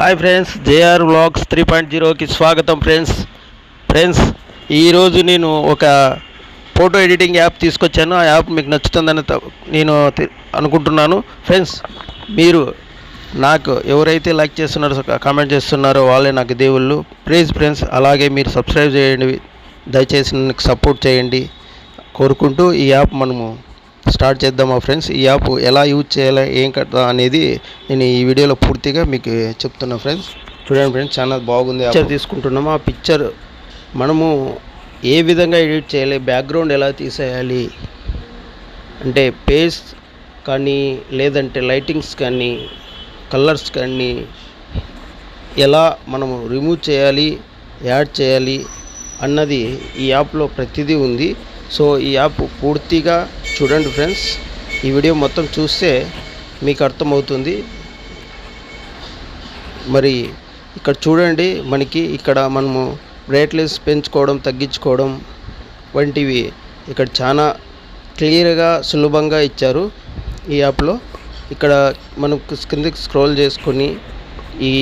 Hi friends, JR vlogs 3.0కి స్వాగతం friends ఈరోజు నేను ఒక ఫోటో ఎడిటింగ్ యాప్ తీసుకొచ్చాను. ఆ యాప్ మీకు నచ్చుతుందని నేను అనుకుంటున్నాను. ఫ్రెండ్స్, మీరు నాకు ఎవరైతే లైక్ చేస్తున్నారో, కామెంట్ చేస్తున్నారో వాళ్ళే నాకు దేవుళ్ళు. ప్లీజ్ ఫ్రెండ్స్, అలాగే మీరు సబ్స్క్రైబ్ చేయండి, దయచేసి నాకు సపోర్ట్ చేయండి కోరుకుంటూ ఈ యాప్ మనము స్టార్ట్ చేద్దామా ఫ్రెండ్స్. ఈ యాప్ ఎలా యూజ్ చేయాలి, ఏం కదా అనేది నేను ఈ వీడియోలో పూర్తిగా మీకు చెప్తున్నా ఫ్రెండ్స్. చూడండి ఫ్రెండ్స్, చాలా బాగుంది. పిక్చర్ తీసుకుంటున్నాము. ఆ పిక్చర్ మనము ఏ విధంగా ఎడిట్ చేయాలి, బ్యాక్గ్రౌండ్ ఎలా తీసేయాలి అంటే పేస్ కానీ, లేదంటే లైటింగ్స్ కానీ, కలర్స్ కానీ ఎలా మనము రిమూవ్ చేయాలి, యాడ్ చేయాలి అన్నది ఈ యాప్లో ప్రతిదీ ఉంది. సో ఈ యాప్ పూర్తిగా చూడండి ఫ్రెండ్స్. ఈ వీడియో మొత్తం చూస్తే మీకు అర్థమవుతుంది. మరి ఇక్కడ చూడండి, మనకి ఇక్కడ మనము బ్రైట్నెస్ పెంచుకోవడం, తగ్గించుకోవడం వంటివి ఇక్కడ చాలా క్లియర్గా, సులభంగా ఇచ్చారు ఈ యాప్లో. ఇక్కడ మనకు కిందకి స్క్రోల్ చేసుకొని ఈ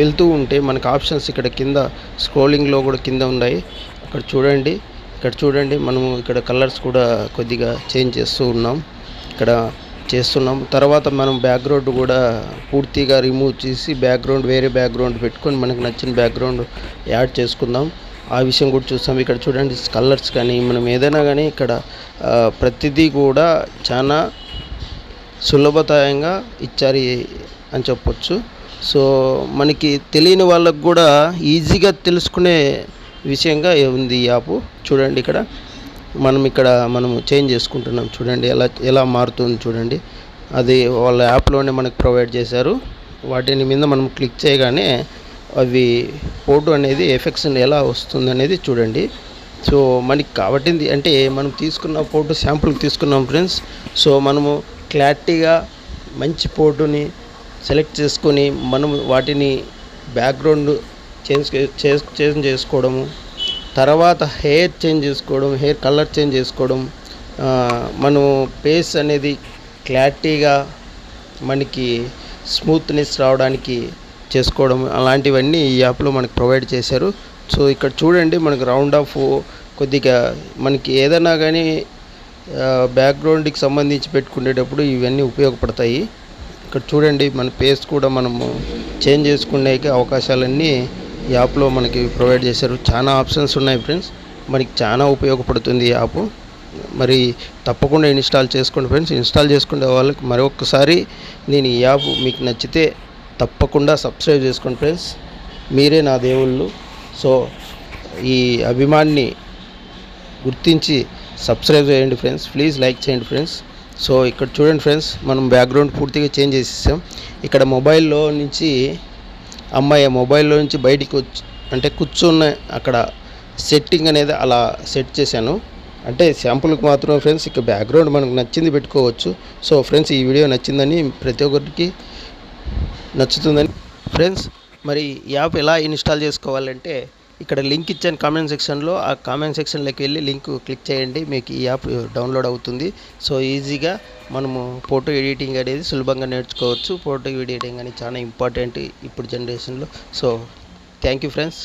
వెళ్తూ ఉంటే మనకు ఆప్షన్స్ ఇక్కడ కింద స్క్రోలింగ్లో కూడా కింద ఉన్నాయి. ఇక్కడ చూడండి మనము ఇక్కడ కలర్స్ కూడా కొద్దిగా చేంజ్ చేస్తున్నాం. తర్వాత మనం బ్యాక్గ్రౌండ్ కూడా పూర్తిగా రిమూవ్ చేసి వేరే బ్యాక్గ్రౌండ్ పెట్టుకొని మనకు నచ్చిన బ్యాక్గ్రౌండ్ యాడ్ చేసుకుందాం. ఆ విషయం కూడా చూస్తాం. ఇక్కడ చూడండి, కలర్స్ కానీ మనం ఏదైనా కానీ ఇక్కడ ప్రతిదీ కూడా చాలా సులభతరంగా ఇచ్చారు అని చెప్పొచ్చు. సో మనకి తెలియని వాళ్ళకు కూడా ఈజీగా తెలుసుకునే విషయంగా ఉంది ఈ యాప్. చూడండి, ఇక్కడ మనము చేంజ్ చేసుకుంటున్నాం. చూడండి ఎలా మారుతుంది చూడండి. అది వాళ్ళ యాప్లోనే మనకు ప్రొవైడ్ చేశారు. వాటిని మీద మనం క్లిక్ చేయగానే అవి ఫోటో అనేది ఎఫెక్ట్స్ ఎలా వస్తుంది అనేది చూడండి. సో మనకి కాబట్టింది అంటే మనం తీసుకున్న ఫోటో శాంపుల్కి తీసుకున్నాం ఫ్రెండ్స్. సో మనము క్లారిటీగా మంచి ఫోటోని సెలెక్ట్ చేసుకొని మనం వాటిని బ్యాక్గ్రౌండ్ చేంజ్ చేసుకోవడము, తర్వాత హెయిర్ చేంజ్ చేసుకోవడం, హెయిర్ కలర్ చేంజ్ చేసుకోవడం, మనము ఫేస్ అనేది క్లారిటీగా మనకి స్మూత్నెస్ రావడానికి చేసుకోవడం, అలాంటివన్నీ ఈ యాప్లో మనకు ప్రొవైడ్ చేశారు. సో ఇక్కడ చూడండి, మనకు రౌండ్ ఆఫ్ కొద్దిగా మనకి ఏదైనా కానీ బ్యాక్గ్రౌండ్కి సంబంధించి పెట్టుకునేటప్పుడు ఇవన్నీ ఉపయోగపడతాయి. ఇక్కడ చూడండి, మన ఫేస్ కూడా మనము చేంజ్ చేసుకునే అవకాశాలన్నీ ఈ యాప్లో మనకి ప్రొవైడ్ చేశారు. చాలా ఆప్షన్స్ ఉన్నాయి ఫ్రెండ్స్. మనకి చాలా ఉపయోగపడుతుంది ఈ యాప్. మరి తప్పకుండా ఇన్స్టాల్ చేసుకోండి ఫ్రెండ్స్. ఇన్స్టాల్ చేసుకునే వాళ్ళకి మరొకసారి నేను ఈ యాప్ మీకు నచ్చితే తప్పకుండా సబ్స్క్రైబ్ చేసుకోండి ఫ్రెండ్స్. మీరే నా దేవుళ్ళు. సో ఈ అభిమాన్ని గుర్తించి సబ్స్క్రైబ్ చేయండి ఫ్రెండ్స్. ప్లీజ్ లైక్ చేయండి ఫ్రెండ్స్. సో ఇక్కడ చూడండి ఫ్రెండ్స్, మనం బ్యాక్గ్రౌండ్ పూర్తిగా చేంజ్ చేసేసాం. ఇక్కడ మొబైల్లో నుంచి బయటికి అంటే కూర్చున్న అక్కడ సెట్టింగ్ అనేది అలా సెట్ చేశాను. అంటే శాంపుల్కి మాత్రం ఫ్రెండ్స్. ఇక బ్యాక్గ్రౌండ్ మనకు నచ్చింది పెట్టుకోవచ్చు. సో ఫ్రెండ్స్, ఈ వీడియో నచ్చిందని ప్రతి ఒక్కరికి నచ్చుతుందని ఫ్రెండ్స్. మరి యాప్ ఎలా ఇన్స్టాల్ చేసుకోవాలంటే ఇక్కడ లింక్ ఇచ్చాను కామెంట్ సెక్షన్లో. ఆ కామెంట్ సెక్షన్లోకి వెళ్ళి లింక్ క్లిక్ చేయండి, మీకు ఈ యాప్ డౌన్లోడ్ అవుతుంది. సో ఈజీగా మనము ఫోటో ఎడిటింగ్ అనేది సులభంగా నేర్చుకోవచ్చు. ఫోటో ఎడిటింగ్ అనేది చాలా ఇంపార్టెంట్ ఇప్పుడు జనరేషన్లో. So thank you friends.